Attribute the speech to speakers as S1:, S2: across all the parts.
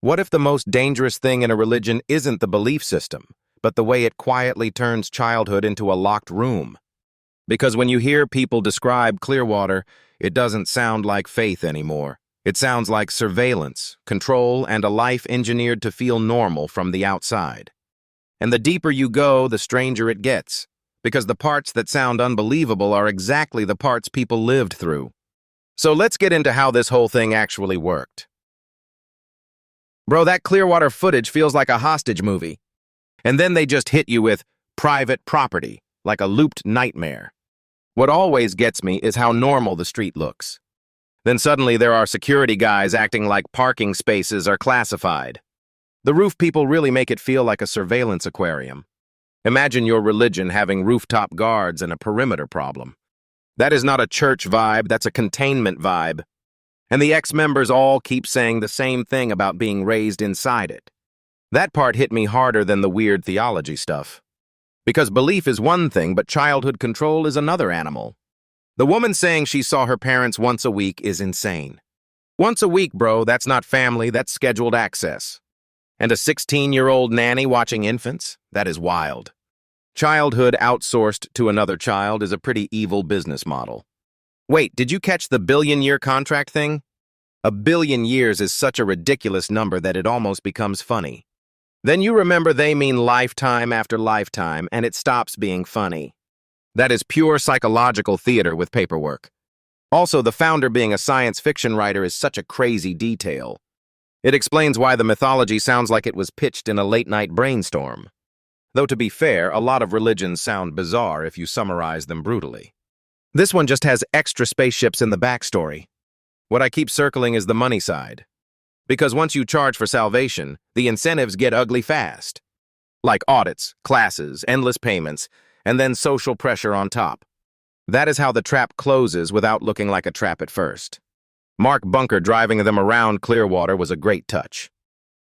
S1: What if the most dangerous thing in a religion isn't the belief system, but the way it quietly turns childhood into a locked room? Because when you hear people describe Clearwater, it doesn't sound like faith anymore. It sounds like surveillance, control, and a life engineered to feel normal from the outside. And the deeper you go, the stranger it gets, because the parts that sound unbelievable are exactly the parts people lived through. So let's get into how this whole thing actually worked. Bro, that Clearwater footage feels like a hostage movie. And then they just hit you with private property, like a looped nightmare. What always gets me is how normal the street looks. Then suddenly there are security guys acting like parking spaces are classified. The roof people really make it feel like a surveillance aquarium. Imagine your religion having rooftop guards and a perimeter problem. That is not a church vibe, that's a containment vibe. And the ex-members all keep saying the same thing about being raised inside it. That part hit me harder than the weird theology stuff. Because belief is one thing, but childhood control is another animal. The woman saying she saw her parents once a week is insane. Once a week, bro, that's not family, that's scheduled access. And a 16-year-old nanny watching infants? That is wild. Childhood outsourced to another child is a pretty evil business model. Wait, did you catch the billion-year contract thing? A billion years is such a ridiculous number that it almost becomes funny. Then you remember they mean lifetime after lifetime, and it stops being funny. That is pure psychological theater with paperwork. Also, the founder being a science fiction writer is such a crazy detail. It explains why the mythology sounds like it was pitched in a late-night brainstorm. Though to be fair, a lot of religions sound bizarre if you summarize them brutally. This one just has extra spaceships in the backstory. What I keep circling is the money side. Because once you charge for salvation, the incentives get ugly fast. Like audits, classes, endless payments, and then social pressure on top. That is how the trap closes without looking like a trap at first. Mark Bunker driving them around Clearwater was a great touch.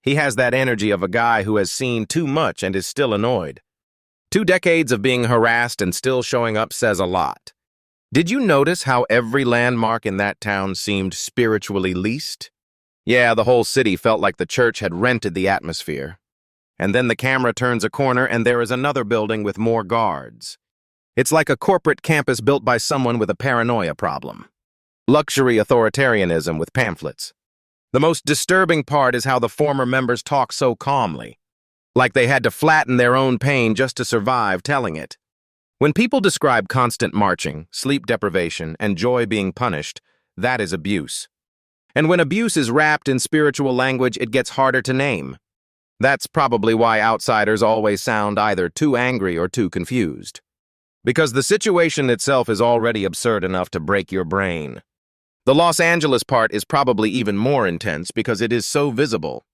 S1: He has that energy of a guy who has seen too much and is still annoyed. 2 decades of being harassed and still showing up says a lot. Did you notice how every landmark in that town seemed spiritually leased? Yeah, the whole city felt like the church had rented the atmosphere. And then the camera turns a corner and there is another building with more guards. It's like a corporate campus built by someone with a paranoia problem. Luxury authoritarianism with pamphlets. The most disturbing part is how the former members talk so calmly, like they had to flatten their own pain just to survive telling it. When people describe constant marching, sleep deprivation, and joy being punished, that is abuse. And when abuse is wrapped in spiritual language, it gets harder to name. That's probably why outsiders always sound either too angry or too confused. Because the situation itself is already absurd enough to break your brain. The Los Angeles part is probably even more intense because it is so visible.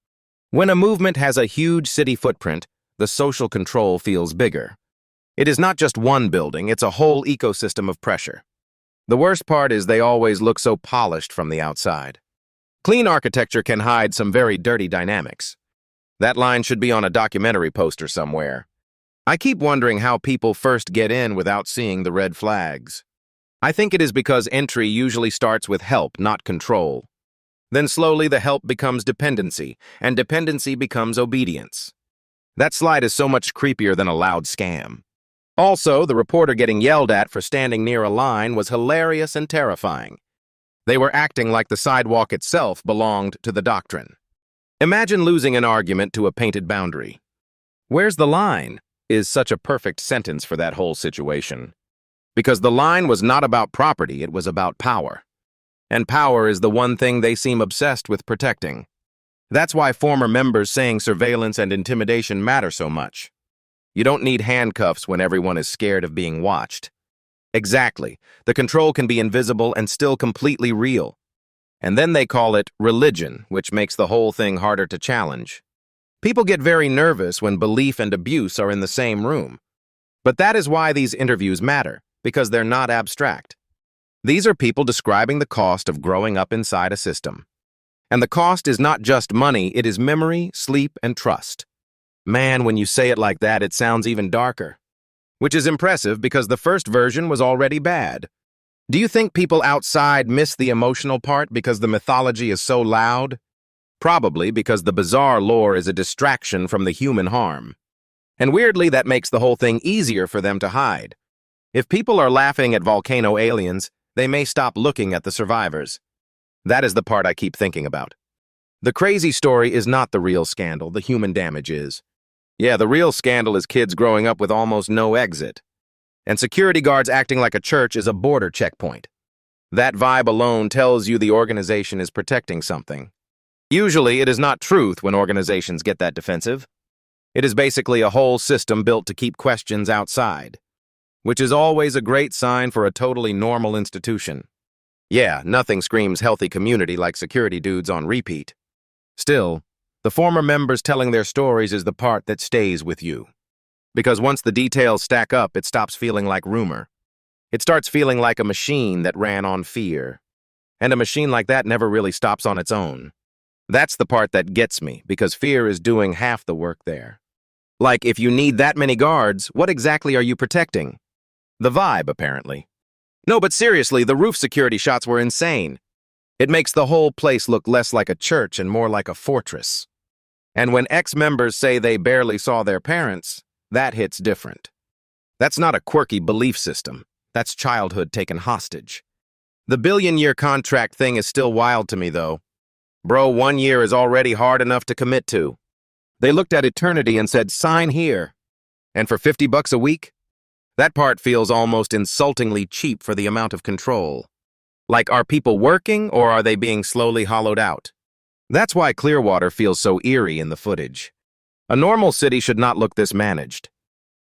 S1: When a movement has a huge city footprint, the social control feels bigger. It is not just one building, it's a whole ecosystem of pressure. The worst part is they always look so polished from the outside. Clean architecture can hide some very dirty dynamics. That line should be on a documentary poster somewhere. I keep wondering how people first get in without seeing the red flags. I think it is because entry usually starts with help, not control. Then slowly the help becomes dependency, and dependency becomes obedience. That slide is so much creepier than a loud scam. Also, the reporter getting yelled at for standing near a line was hilarious and terrifying. They were acting like the sidewalk itself belonged to the doctrine. Imagine losing an argument to a painted boundary. "Where's the line?" is such a perfect sentence for that whole situation. Because the line was not about property, it was about power. And power is the one thing they seem obsessed with protecting. That's why former members saying surveillance and intimidation matter so much. You don't need handcuffs when everyone is scared of being watched. Exactly. The control can be invisible and still completely real. And then they call it religion, which makes the whole thing harder to challenge. People get very nervous when belief and abuse are in the same room. But that is why these interviews matter, because they're not abstract. These are people describing the cost of growing up inside a system. And the cost is not just money, it is memory, sleep, and trust. Man, when you say it like that, it sounds even darker. Which is impressive because the first version was already bad. Do you think people outside miss the emotional part because the mythology is so loud? Probably because the bizarre lore is a distraction from the human harm. And weirdly, that makes the whole thing easier for them to hide. If people are laughing at volcano aliens, they may stop looking at the survivors. That is the part I keep thinking about. The crazy story is not the real scandal, the human damage is. Yeah, the real scandal is kids growing up with almost no exit. And security guards acting like a church is a border checkpoint. That vibe alone tells you the organization is protecting something. Usually, it is not truth when organizations get that defensive. It is basically a whole system built to keep questions outside, which is always a great sign for a totally normal institution. Yeah, nothing screams healthy community like security dudes on repeat. Still, the former members telling their stories is the part that stays with you. Because once the details stack up, it stops feeling like rumor. It starts feeling like a machine that ran on fear. And a machine like that never really stops on its own. That's the part that gets me, because fear is doing half the work there. Like, if you need that many guards, what exactly are you protecting? The vibe, apparently. No, but seriously, the roof security shots were insane. It makes the whole place look less like a church and more like a fortress. And when ex-members say they barely saw their parents, that hits different. That's not a quirky belief system. That's childhood taken hostage. The billion-year contract thing is still wild to me, though. Bro, 1 year is already hard enough to commit to. They looked at eternity and said, sign here. And for $50 a week? That part feels almost insultingly cheap for the amount of control. Like, are people working or are they being slowly hollowed out? That's why Clearwater feels so eerie in the footage. A normal city should not look this managed.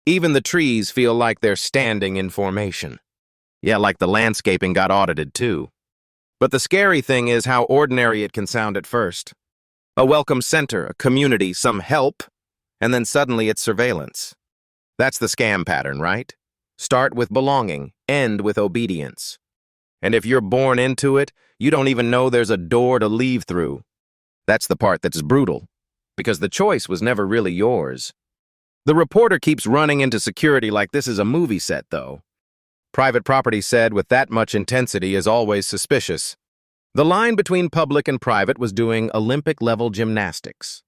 S1: Even the trees feel like they're standing in formation. Yeah, like the landscaping got audited too. But the scary thing is how ordinary it can sound at first. A welcome center, a community, some help, and then suddenly it's surveillance. That's the scam pattern, right? Start with belonging, end with obedience. And if you're born into it, you don't even know there's a door to leave through. That's the part that's brutal, because the choice was never really yours. The reporter keeps running into security like this is a movie set, though. Private property said with that much intensity is always suspicious. The line between public and private was doing Olympic-level gymnastics.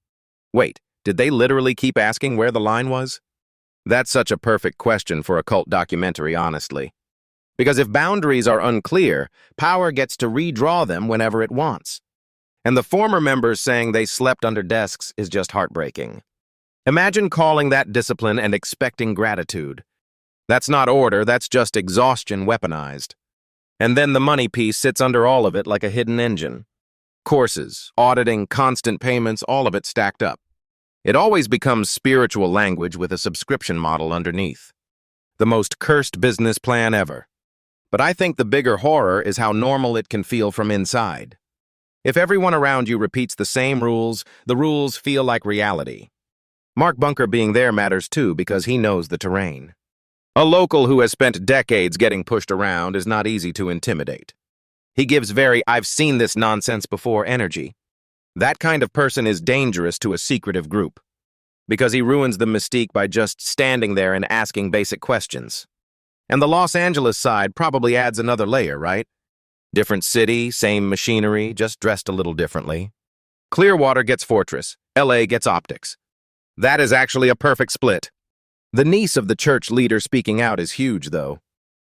S1: Wait, did they literally keep asking where the line was? That's such a perfect question for a cult documentary, honestly. Because if boundaries are unclear, power gets to redraw them whenever it wants. And the former members saying they slept under desks is just heartbreaking. Imagine calling that discipline and expecting gratitude. That's not order, that's just exhaustion weaponized. And then the money piece sits under all of it like a hidden engine. Courses, auditing, constant payments, all of it stacked up. It always becomes spiritual language with a subscription model underneath. The most cursed business plan ever. But I think the bigger horror is how normal it can feel from inside. If everyone around you repeats the same rules, the rules feel like reality. Mark Bunker being there matters too because he knows the terrain. A local who has spent decades getting pushed around is not easy to intimidate. He gives very "I've seen this nonsense before" energy. That kind of person is dangerous to a secretive group, because he ruins the mystique by just standing there and asking basic questions. And the Los Angeles side probably adds another layer, right? Different city, same machinery, just dressed a little differently. Clearwater gets Fortress, LA gets optics. That is actually a perfect split. The niece of the church leader speaking out is huge, though,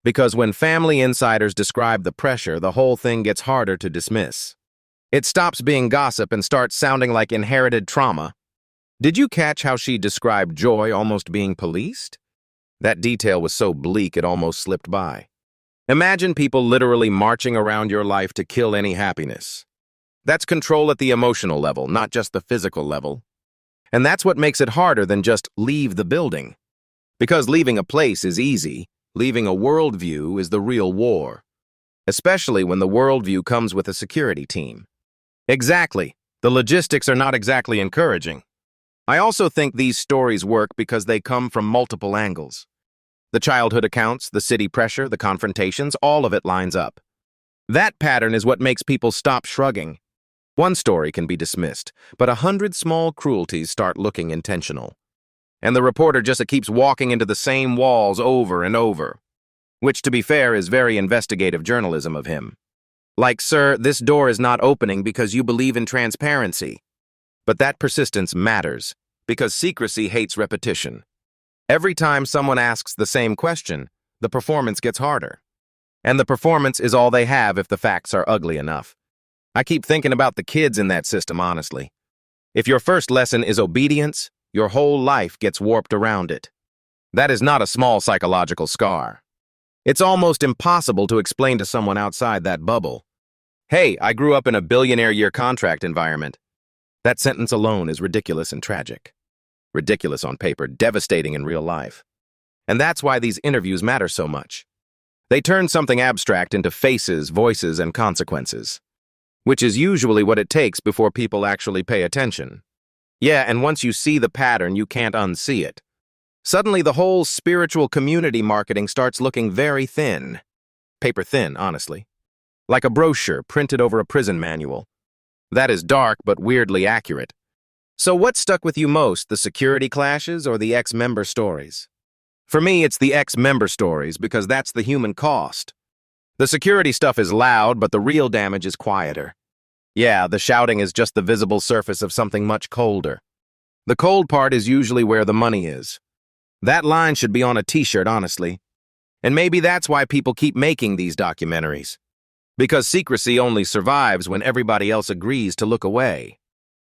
S1: because when family insiders describe the pressure, the whole thing gets harder to dismiss. It stops being gossip and starts sounding like inherited trauma. Did you catch how she described Joy almost being policed? That detail was so bleak it almost slipped by. Imagine people literally marching around your life to kill any happiness. That's control at the emotional level, not just the physical level. And that's what makes it harder than just leave the building. Because leaving a place is easy, leaving a worldview is the real war. Especially when the worldview comes with a security team. Exactly. The logistics are not exactly encouraging. I also think these stories work because they come from multiple angles. The childhood accounts, the city pressure, the confrontations, all of it lines up. That pattern is what makes people stop shrugging. One story can be dismissed, but 100 small cruelties start looking intentional. And the reporter just keeps walking into the same walls over and over. Which, to be fair, is very investigative journalism of him. Like, sir, this door is not opening because you believe in transparency. But that persistence matters, because secrecy hates repetition. Every time someone asks the same question, the performance gets harder. And the performance is all they have if the facts are ugly enough. I keep thinking about the kids in that system, honestly. If your first lesson is obedience, your whole life gets warped around it. That is not a small psychological scar. It's almost impossible to explain to someone outside that bubble. Hey, I grew up in a billionaire-year contract environment. That sentence alone is ridiculous and tragic. Ridiculous on paper, devastating in real life. And that's why these interviews matter so much. They turn something abstract into faces, voices, and consequences, which is usually what it takes before people actually pay attention. Yeah, and once you see the pattern, you can't unsee it. Suddenly, the whole spiritual community marketing starts looking very thin. Paper thin, honestly. Like a brochure printed over a prison manual. That is dark, but weirdly accurate. So what stuck with you most, the security clashes or the ex-member stories? For me, it's the ex-member stories because that's the human cost. The security stuff is loud, but the real damage is quieter. Yeah, the shouting is just the visible surface of something much colder. The cold part is usually where the money is. That line should be on a t-shirt, honestly. And maybe that's why people keep making these documentaries. Because secrecy only survives when everybody else agrees to look away.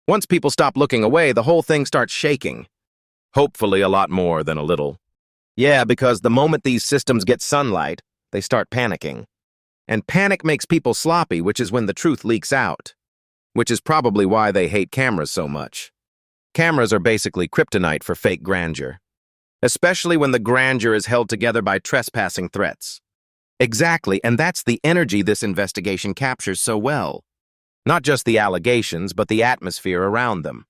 S1: Once people stop looking away, the whole thing starts shaking. Hopefully a lot more than a little. Yeah, because the moment these systems get sunlight, they start panicking. And panic makes people sloppy, which is when the truth leaks out. Which is probably why they hate cameras so much. Cameras are basically kryptonite for fake grandeur. Especially when the grandeur is held together by trespassing threats. Exactly, and that's the energy this investigation captures so well. Not just the allegations, but the atmosphere around them.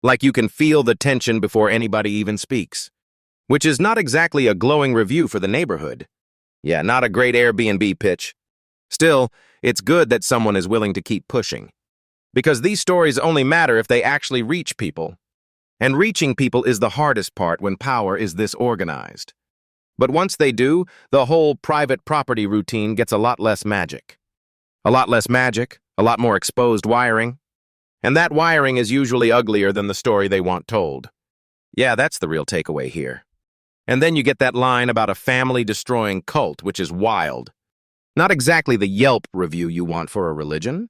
S1: Like you can feel the tension before anybody even speaks. Which is not exactly a glowing review for the neighborhood. Yeah, not a great Airbnb pitch. Still, it's good that someone is willing to keep pushing. Because these stories only matter if they actually reach people. And reaching people is the hardest part when power is this organized. But once they do, the whole private property routine gets a lot less magic. A lot less magic, a lot more exposed wiring. And that wiring is usually uglier than the story they want told. Yeah, that's the real takeaway here. And then you get that line about a family-destroying cult, which is wild. Not exactly the Yelp review you want for a religion.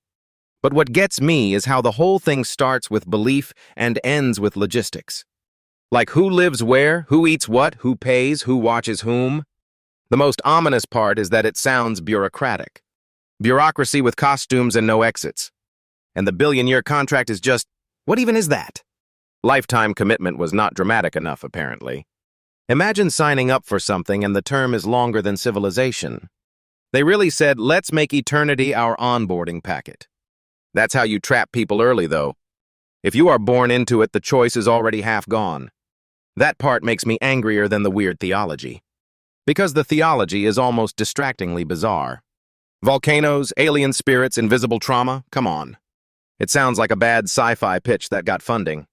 S1: But what gets me is how the whole thing starts with belief and ends with logistics. Like who lives where, who eats what, who pays, who watches whom. The most ominous part is that it sounds bureaucratic. Bureaucracy with costumes and no exits. And the billion-year contract is just, what even is that? Lifetime commitment was not dramatic enough, apparently. Imagine signing up for something and the term is longer than civilization. They really said, let's make eternity our onboarding packet. That's how you trap people early, though. If you are born into it, the choice is already half gone. That part makes me angrier than the weird theology. Because the theology is almost distractingly bizarre. Volcanoes, alien spirits, invisible trauma, come on. It sounds like a bad sci-fi pitch that got funding.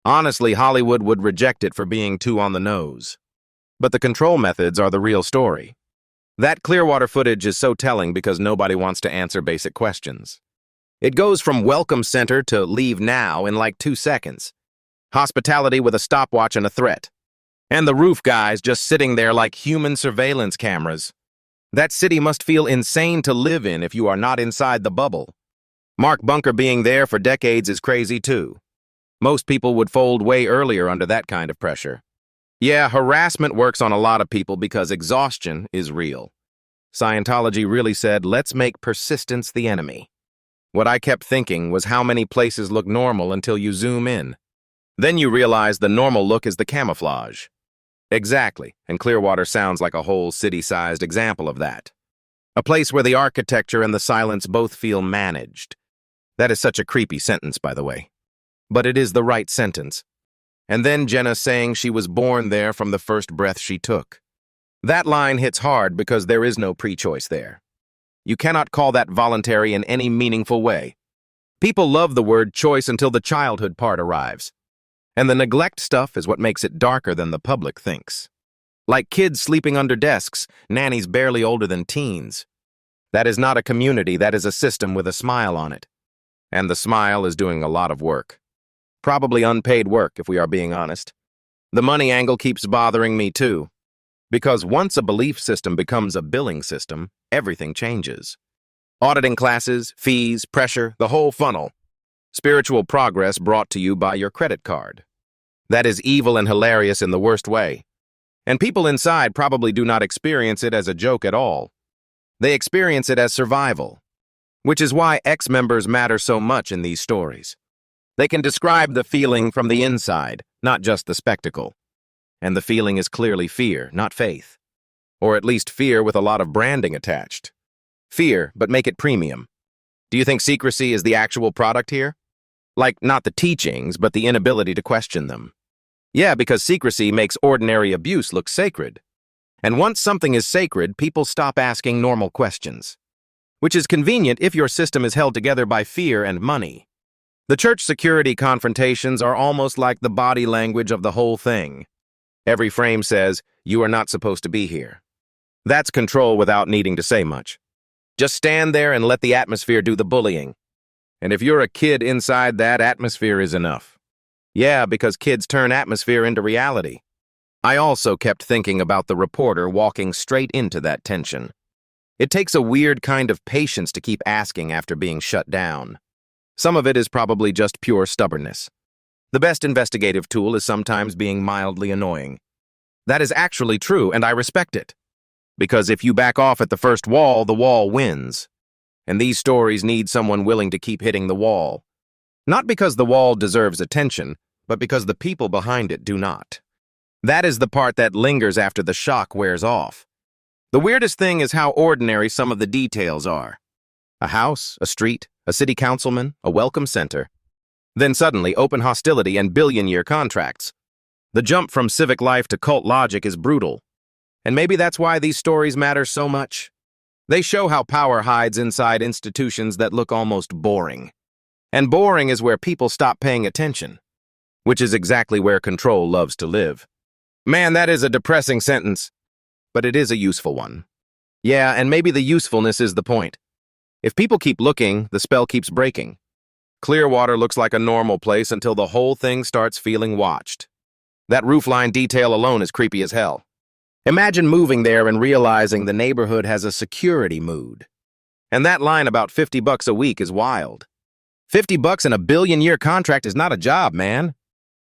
S1: Honestly, Hollywood would reject it for being too on the nose. But the control methods are the real story. That Clearwater footage is so telling because nobody wants to answer basic questions. It goes from welcome center to leave now in like 2 seconds. Hospitality with a stopwatch and a threat. And the roof guys just sitting there like human surveillance cameras. That city must feel insane to live in if you are not inside the bubble. Mark Bunker being there for decades is crazy too. Most people would fold way earlier under that kind of pressure. Yeah, harassment works on a lot of people because exhaustion is real. Scientology really said, let's make persistence the enemy. What I kept thinking was how many places look normal until you zoom in. Then you realize the normal look is the camouflage. Exactly, and Clearwater sounds like a whole city-sized example of that. A place where the architecture and the silence both feel managed. That is such a creepy sentence, by the way. But it is the right sentence. And then Jenna saying she was born there from the first breath she took. That line hits hard because there is no pre-choice there. You cannot call that voluntary in any meaningful way. People love the word choice until the childhood part arrives. And the neglect stuff is what makes it darker than the public thinks. Like kids sleeping under desks, nannies barely older than teens. That is not a community, that is a system with a smile on it. And the smile is doing a lot of work. Probably unpaid work, if we are being honest. The money angle keeps bothering me too. Because once a belief system becomes a billing system, everything changes. Auditing classes, fees, pressure, the whole funnel. Spiritual progress brought to you by your credit card. That is evil and hilarious in the worst way. And people inside probably do not experience it as a joke at all. They experience it as survival. Which is why ex-members matter so much in these stories. They can describe the feeling from the inside, not just the spectacle. And the feeling is clearly fear, not faith. Or at least fear with a lot of branding attached. Fear, but make it premium. Do you think secrecy is the actual product here? Like, not the teachings, but the inability to question them. Yeah, because secrecy makes ordinary abuse look sacred. And once something is sacred, people stop asking normal questions. Which is convenient if your system is held together by fear and money. The church security confrontations are almost like the body language of the whole thing. Every frame says, "You are not supposed to be here." That's control without needing to say much. Just stand there and let the atmosphere do the bullying. And if you're a kid inside that, atmosphere is enough. Yeah, because kids turn atmosphere into reality. I also kept thinking about the reporter walking straight into that tension. It takes a weird kind of patience to keep asking after being shut down. Some of it is probably just pure stubbornness. The best investigative tool is sometimes being mildly annoying. That is actually true, and I respect it. Because if you back off at the first wall, the wall wins. And these stories need someone willing to keep hitting the wall. Not because the wall deserves attention, but because the people behind it do not. That is the part that lingers after the shock wears off. The weirdest thing is how ordinary some of the details are. A house, a street, a city councilman, a welcome center. Then suddenly, open hostility and billion-year contracts. The jump from civic life to cult logic is brutal. And maybe that's why these stories matter so much. They show how power hides inside institutions that look almost boring. And boring is where people stop paying attention. Which is exactly where control loves to live. Man, that is a depressing sentence. But it is a useful one. Yeah, and maybe the usefulness is the point. If people keep looking, the spell keeps breaking. Clearwater looks like a normal place until the whole thing starts feeling watched. That roofline detail alone is creepy as hell. Imagine moving there and realizing the neighborhood has a security mood. And that line about $50 a week is wild. $50 in a billion-year contract is not a job, man.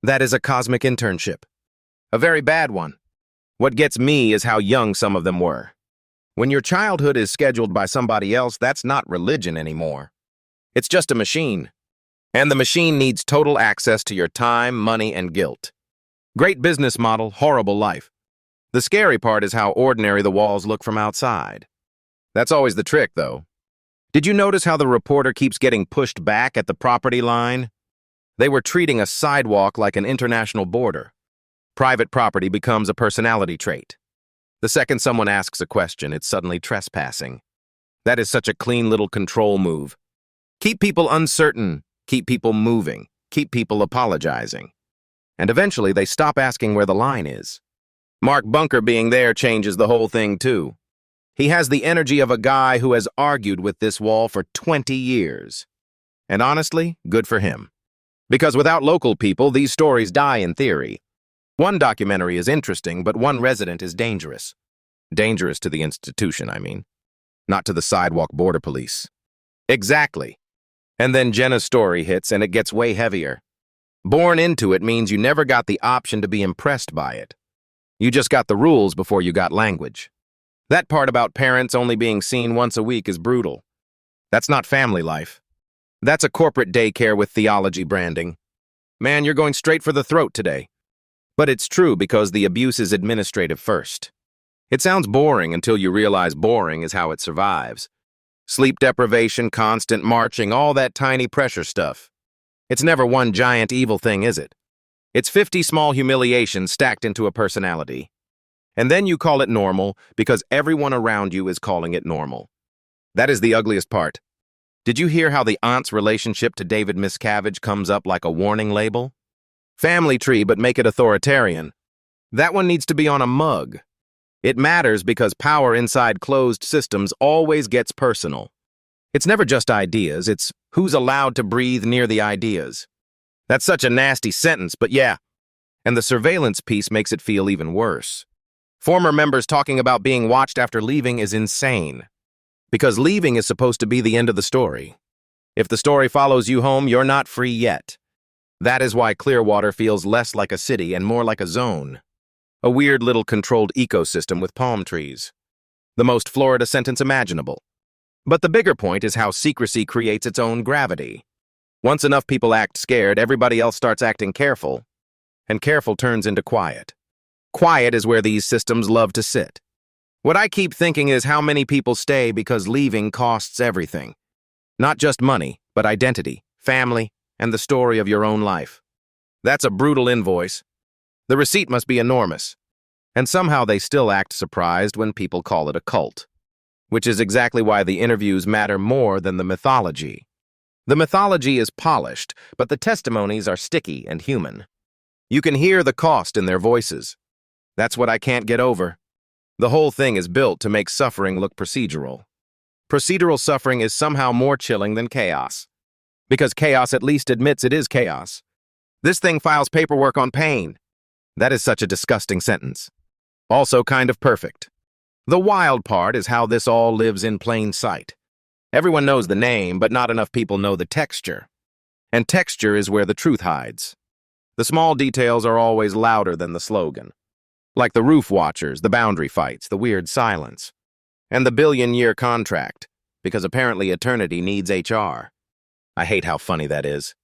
S1: That is a cosmic internship. A very bad one. What gets me is how young some of them were. When your childhood is scheduled by somebody else, that's not religion anymore. It's just a machine. And the machine needs total access to your time, money, and guilt. Great business model, horrible life. The scary part is how ordinary the walls look from outside. That's always the trick, though. Did you notice how the reporter keeps getting pushed back at the property line? They were treating a sidewalk like an international border. Private property becomes a personality trait. The second someone asks a question, it's suddenly trespassing. That is such a clean little control move. Keep people uncertain, keep people moving, keep people apologizing. And eventually they stop asking where the line is. Mark Bunker being there changes the whole thing too. He has the energy of a guy who has argued with this wall for 20 years. And honestly, good for him. Because without local people, these stories die in theory. One documentary is interesting, but one resident is dangerous. Dangerous to the institution, I mean. Not to the sidewalk border police. Exactly. And then Jenna's story hits and it gets way heavier. Born into it means you never got the option to be impressed by it. You just got the rules before you got language. That part about parents only being seen once a week is brutal. That's not family life. That's a corporate daycare with theology branding. Man, you're going straight for the throat today. But it's true because the abuse is administrative first. It sounds boring until you realize boring is how it survives. Sleep deprivation, constant marching, all that tiny pressure stuff. It's never one giant evil thing, is it? It's 50 small humiliations stacked into a personality. And then you call it normal because everyone around you is calling it normal. That is the ugliest part. Did you hear how the aunt's relationship to David Miscavige comes up like a warning label? Family tree, but make it authoritarian. That one needs to be on a mug. It matters because power inside closed systems always gets personal. It's never just ideas, it's who's allowed to breathe near the ideas. That's such a nasty sentence, but yeah. And the surveillance piece makes it feel even worse. Former members talking about being watched after leaving is insane. Because leaving is supposed to be the end of the story. If the story follows you home, you're not free yet. That is why Clearwater feels less like a city and more like a zone. A weird little controlled ecosystem with palm trees. The most Florida sentence imaginable. But the bigger point is how secrecy creates its own gravity. Once enough people act scared, everybody else starts acting careful. And careful turns into quiet. Quiet is where these systems love to sit. What I keep thinking is how many people stay because leaving costs everything. Not just money, but identity, family, and the story of your own life. That's a brutal invoice. The receipt must be enormous. And somehow they still act surprised when people call it a cult. Which is exactly why the interviews matter more than the mythology. The mythology is polished, but the testimonies are sticky and human. You can hear the cost in their voices. That's what I can't get over. The whole thing is built to make suffering look procedural. Procedural suffering is somehow more chilling than chaos. Because chaos at least admits it is chaos. This thing files paperwork on pain. That is such a disgusting sentence. Also kind of perfect. The wild part is how this all lives in plain sight. Everyone knows the name, but not enough people know the texture. And texture is where the truth hides. The small details are always louder than the slogan. Like the roof watchers, the boundary fights, the weird silence. And the billion-year contract, because apparently eternity needs HR. I hate how funny that is.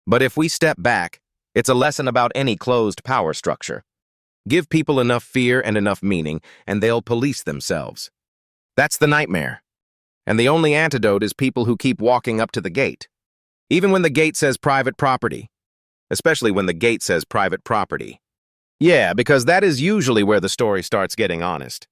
S1: But if we step back, it's a lesson about any closed power structure. Give people enough fear and enough meaning, and they'll police themselves. That's the nightmare. And the only antidote is people who keep walking up to the gate. Even when the gate says private property. Especially when the gate says private property. Yeah, because that is usually where the story starts getting honest.